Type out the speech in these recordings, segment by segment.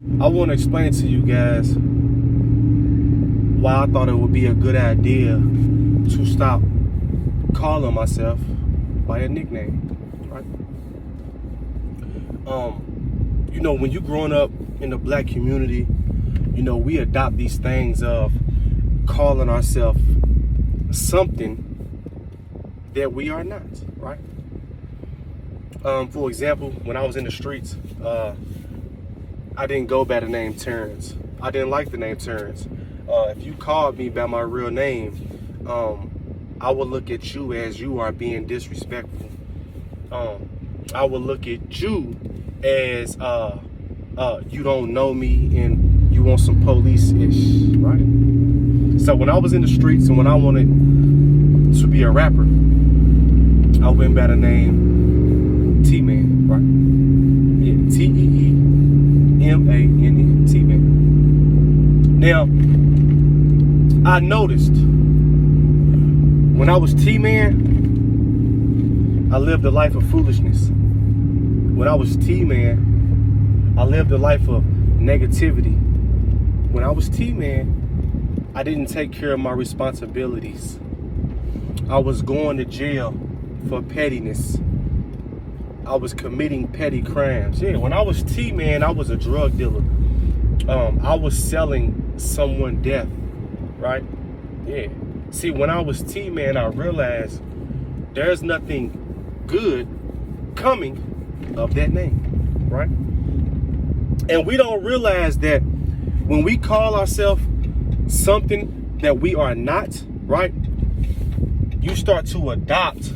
I want to explain to you guys why I thought it would be a good idea to stop calling myself by a nickname, right? When you growing up in the black community, we adopt these things of calling ourselves something that we are not, right? For example, when I was in the streets, I didn't go by the name Terrence. I didn't like the name Terrence. If you called me by my real name, I would look at you as you are being disrespectful. I would look at you as you don't know me and you want some police-ish, right? So when I was in the streets and when I wanted to be a rapper, I went by the name T-Man, right? Yeah, T-E-E-M-A-N-N, T-Man. Now, I noticed when I was T-Man, I lived a life of foolishness. When I was T-Man, I lived a life of negativity. When I was T-Man, I didn't take care of my responsibilities. I was going to jail for pettiness. I was committing petty crimes. Yeah, when I was T-Man, I was a drug dealer. I was selling someone death, right? Yeah. See, when I was T-Man, I realized there's nothing good coming of that name, right? And we don't realize that when we call ourselves something that we are not, right? You start to adopt,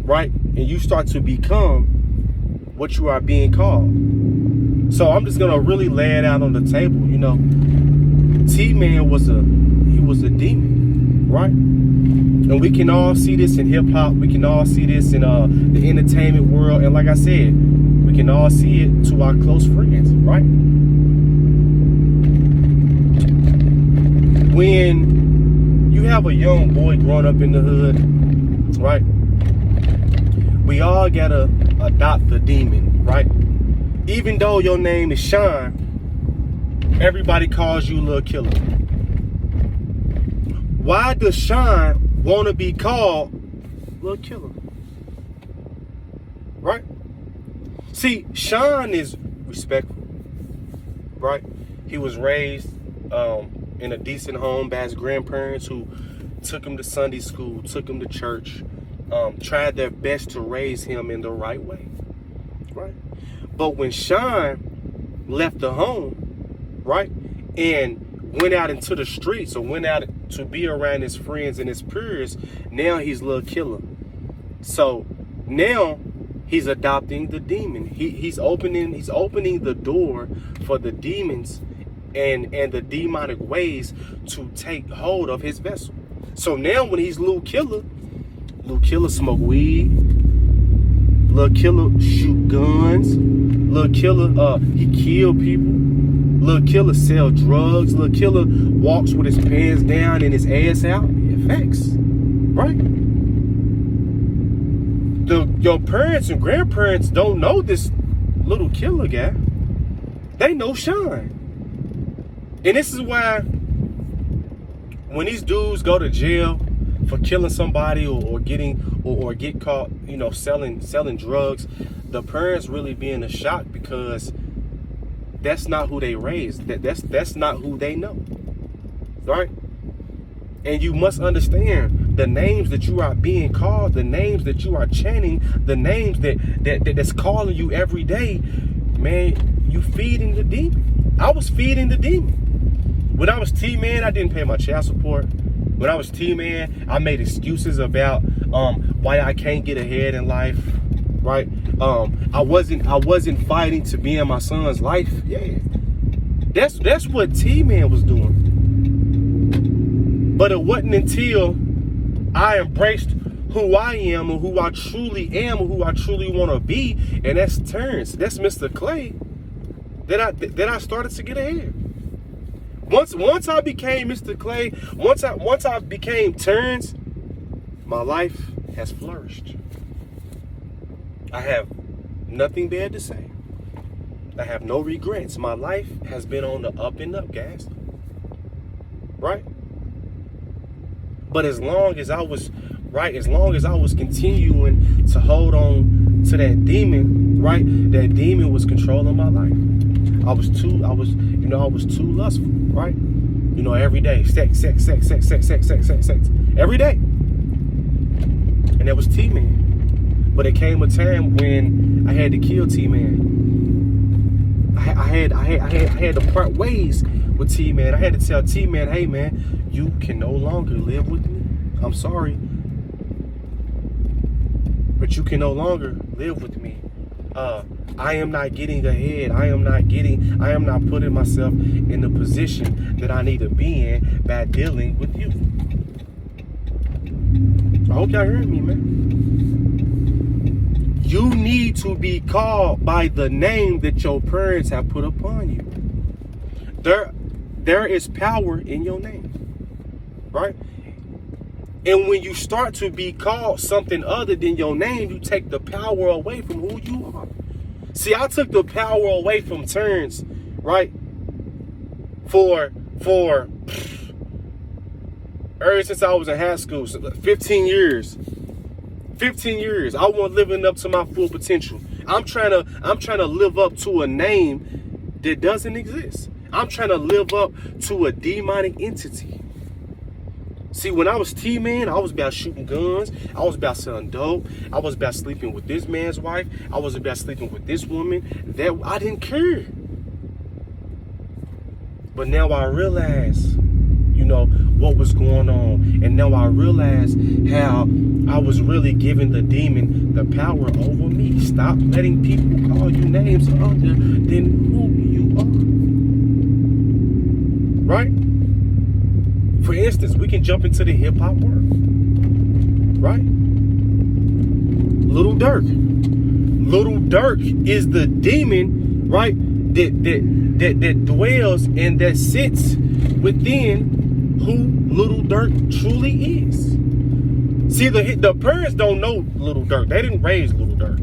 right? And you start to become what you are being called. So I'm just gonna really lay it out on the table. T-Man was a demon, right? And we can all see this in hip hop. We can all see this in the entertainment world. And like I said, we can all see it to our close friends, right? When you have a young boy growing up in the hood, right? We all gotta adopt the demon, right? Even though your name is Sean, everybody calls you Lil Killer. Why does Sean want to be called Lil Killer? Right? See, Sean is respectful, right? He was raised in a decent home by his grandparents who took him to Sunday school, took him to church, tried their best to raise him in the right way, right? But when Sean left the home, right, and went out into the streets or went out to be around his friends and his peers, now he's Lil Killer. So now he's adopting the demon. He's opening the door for the demons and the demonic ways to take hold of his vessel. So now when he's Lil Killer smoke weed, Lil Killer shoot guns, Lil Killer he kill people, Lil Killer sell drugs, Lil Killer walks with his pants down and his ass out. Yeah, facts, right? Your parents and grandparents don't know this little killer guy. They know Sean. And this is why when these dudes go to jail for killing somebody or get caught, selling drugs, the parents really be in a shock because that's not who they raised. That's not who they know, right? And you must understand the names that you are being called, the names that you are chanting, the names that's calling you every day. Man, you feeding the demon. I was feeding the demon. When I was T-Man, I didn't pay my child support. When I was T-Man, I made excuses about why I can't get ahead in life, right? I wasn't fighting to be in my son's life. Yeah, that's what T-Man was doing. But it wasn't until I embraced who I am and who I truly am and who I truly want to be, and that's Terrence, that's Mr. Clay, that I started to get ahead. Once I became Mr. Clay, once I became Terrence, my life has flourished. I have nothing bad to say. I have no regrets. My life has been on the up and up, guys. Right? But as long as I was continuing to hold on to that demon, right? That demon was controlling my life. I was too lustful, right? Every day, sex. Every day. And that was T-Man. But it came a time when I had to kill T-Man. I had to part ways with T-Man. I had to tell T-Man, hey man, you can no longer live with me. I'm sorry. But you can no longer live with me. I am not getting ahead. I am not putting myself in the position that I need to be in by dealing with you. I hope y'all heard me, man. You need to be called by the name that your parents have put upon you. There is power in your name, right? And when you start to be called something other than your name, you take the power away from who you are. See, I took the power away from Terrence, right? For ever since I was in high school, so 15 years. 15 years. I wasn't living up to my full potential. I'm trying to live up to a name that doesn't exist. I'm trying to live up to a demonic entity. See, when I was T-Man, I was about shooting guns. I was about selling dope. I was about sleeping with this man's wife. I was about sleeping with this woman. That I didn't care. But now I realize, what was going on. And now I realize how I was really giving the demon the power over me. Stop letting people call you names other than who you are. Right? For instance, we can jump into the hip hop world, right? Lil Durk is the demon, right? That dwells and that sits within who Lil Durk truly is. See, the parents don't know Lil Durk. They didn't raise Lil Durk,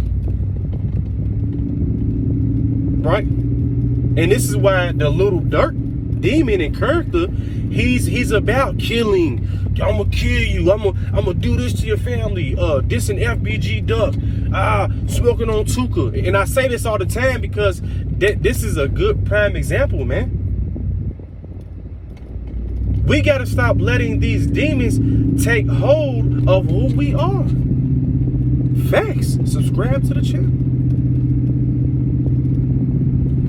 right? And this is why the Lil Durk demon and character, he's about killing. I'm gonna kill you. I'm gonna do this to your family. Dissing FBG Duck. Smoking on Tuka. And I say this all the time because this is a good prime example, man. We gotta stop letting these demons take hold of who we are. Facts. Subscribe to the channel.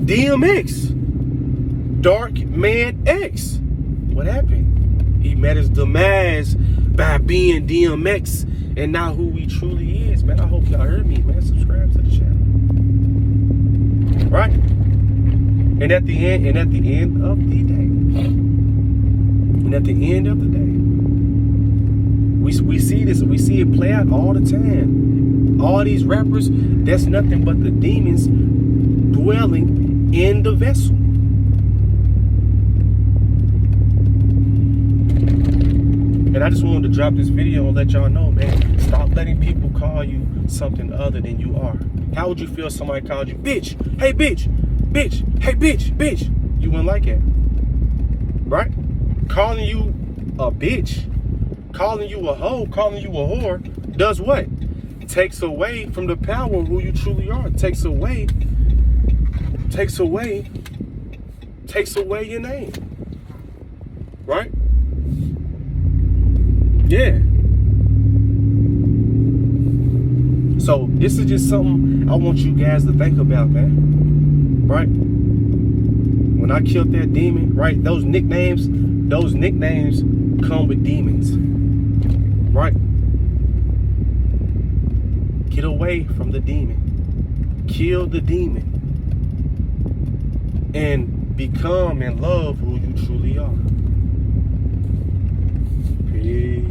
DMX. Dark Man X. What happened? He met his demise by being DMX and not who he truly is, man. I hope y'all heard me, man. Subscribe to the channel. Right? And at the end of the day, we see this, we see it play out all the time. All these rappers, that's nothing but the demons dwelling in the vessel. And I just wanted to drop this video and let y'all know, man, stop letting people call you something other than you are. How would you feel if somebody called you bitch? Hey bitch, bitch, hey bitch, bitch. You wouldn't like it, right? Calling you a bitch, calling you a hoe, calling you a whore does what? Takes away from the power of who you truly are. Takes away your name, right? Yeah. So this is just something I want you guys to think about, man. Right? When I killed that demon, right? Those nicknames come with demons. Right? Get away from the demon. Kill the demon. And become and love who you truly are. Peace.